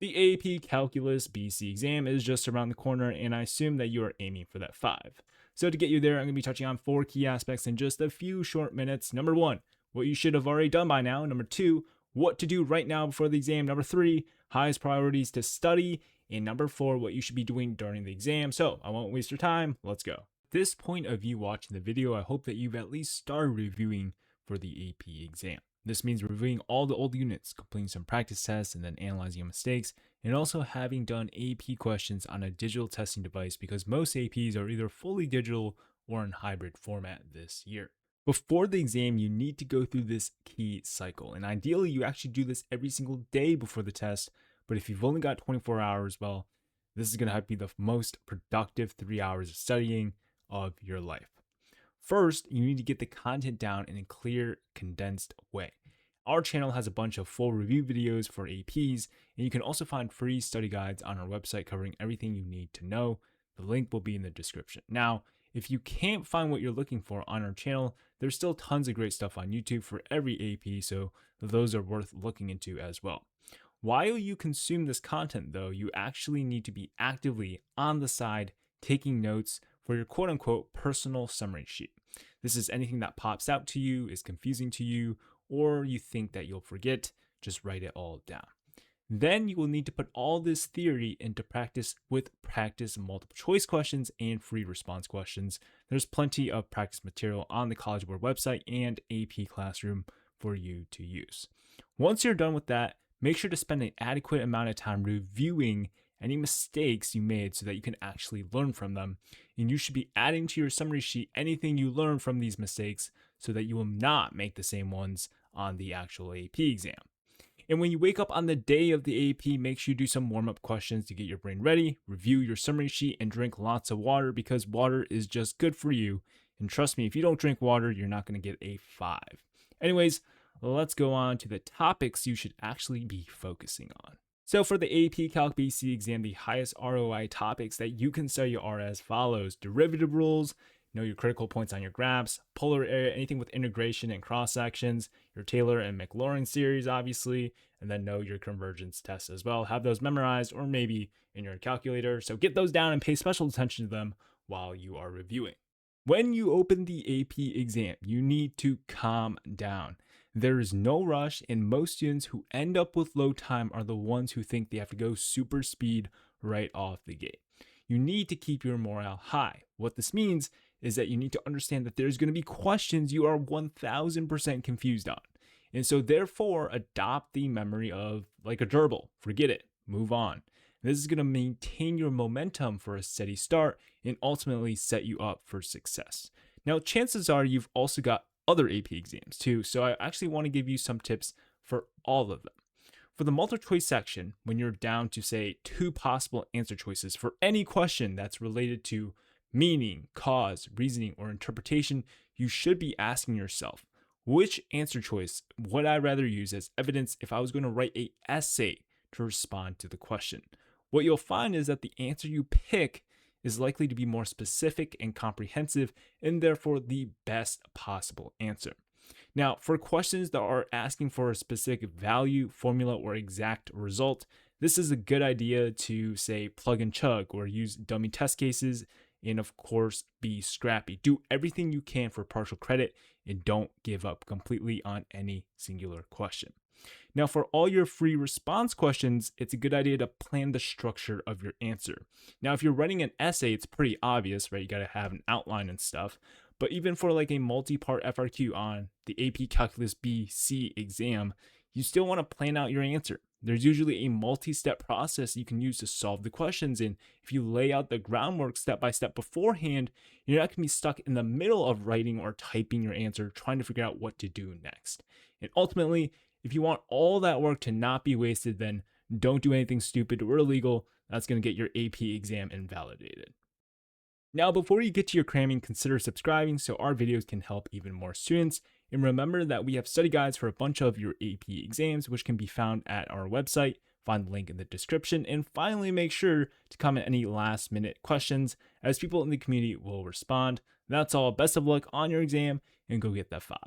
The AP Calculus BC exam is just around the corner, and I assume that you are aiming for that 5. So, to get you there, I'm going to be touching on 4 key aspects in just a few short minutes. Number 1, what you should have already done by now. Number 2, what to do right now before the exam. Number 3, highest priorities to study. And number 4, what you should be doing during the exam. So, I won't waste your time. Let's go. At this point of you watching the video, I hope that you've at least started reviewing for the AP exam. This means reviewing all the old units, completing some practice tests, and then analyzing your mistakes, and also having done AP questions on a digital testing device because most APs are either fully digital or in hybrid format this year. Before the exam, you need to go through this key cycle, and ideally, you actually do this every single day before the test. But if you've only got 24 hours, well, this is going to be the most productive 3 hours of studying of your life. First, you need to get the content down in a clear, condensed way. Our channel has a bunch of full review videos for APs, and you can also find free study guides on our website covering everything you need to know. The link will be in the description. Now, if you can't find what you're looking for on our channel, there's still tons of great stuff on YouTube for every AP, so those are worth looking into as well. While you consume this content, though, you actually need to be actively on the side taking notes for your quote-unquote personal summary sheet. This is anything that pops out to you, is confusing to you, or you think that you'll forget. Just write it all down. Then you will need to put all this theory into practice with practice multiple choice questions and free response questions. There's plenty of practice material on the College Board website and AP Classroom for you to use. Once you're done with that, make sure to spend an adequate amount of time reviewing any mistakes you made so that you can actually learn from them. And you should be adding to your summary sheet anything you learn from these mistakes so that you will not make the same ones on the actual AP exam. And when you wake up on the day of the AP, make sure you do some warm-up questions to get your brain ready, review your summary sheet, and drink lots of water because water is just good for you. And trust me, if you don't drink water, you're not going to get a 5. Anyways, let's go on to the topics you should actually be focusing on. So for the AP Calc BC exam, the highest ROI topics that you can study are as follows: derivative rules, know your critical points on your graphs, polar area, anything with integration and cross sections, your Taylor and Maclaurin series, obviously, and then know your convergence tests as well. Have those memorized or maybe in your calculator. So get those down and pay special attention to them while you are reviewing. When you open the AP exam, you need to calm down. There is no rush, and most students who end up with low time are the ones who think they have to go super speed right off the gate. You need to keep your morale high. What this means is that you need to understand that there's going to be questions you are 1000% confused on. And so therefore, adopt the memory of like a gerbil. Forget it. Move on. This is going to maintain your momentum for a steady start and ultimately set you up for success. Now, chances are you've also got other AP exams too, so I actually want to give you some tips for all of them. For the multiple choice section, when you're down to say 2 possible answer choices for any question that's related to meaning, cause, reasoning, or interpretation, you should be asking yourself, which answer choice would I rather use as evidence if I was going to write an essay to respond to the question? What you'll find is that the answer you pick is likely to be more specific and comprehensive, and therefore the best possible answer. Now, for questions that are asking for a specific value, formula, or exact result, this is a good idea to say plug and chug or use dummy test cases, and of course, be scrappy. Do everything you can for partial credit and don't give up completely on any singular question. Now, for all your free response questions, it's a good idea to plan the structure of your answer. Now, if you're writing an essay, it's pretty obvious, right? You got to have an outline and stuff. But even for like a multi-part FRQ on the AP Calculus BC exam, you still want to plan out your answer. There's usually a multi-step process you can use to solve the questions. And if you lay out the groundwork step by step beforehand, you're not going to be stuck in the middle of writing or typing your answer, trying to figure out what to do next. And ultimately, if you want all that work to not be wasted, then don't do anything stupid or illegal. That's going to get your AP exam invalidated. Now, before you get to your cramming, consider subscribing so our videos can help even more students. And remember that we have study guides for a bunch of your AP exams, which can be found at our website. Find the link in the description. And finally, make sure to comment any last minute questions as people in the community will respond. That's all. Best of luck on your exam and go get that 5.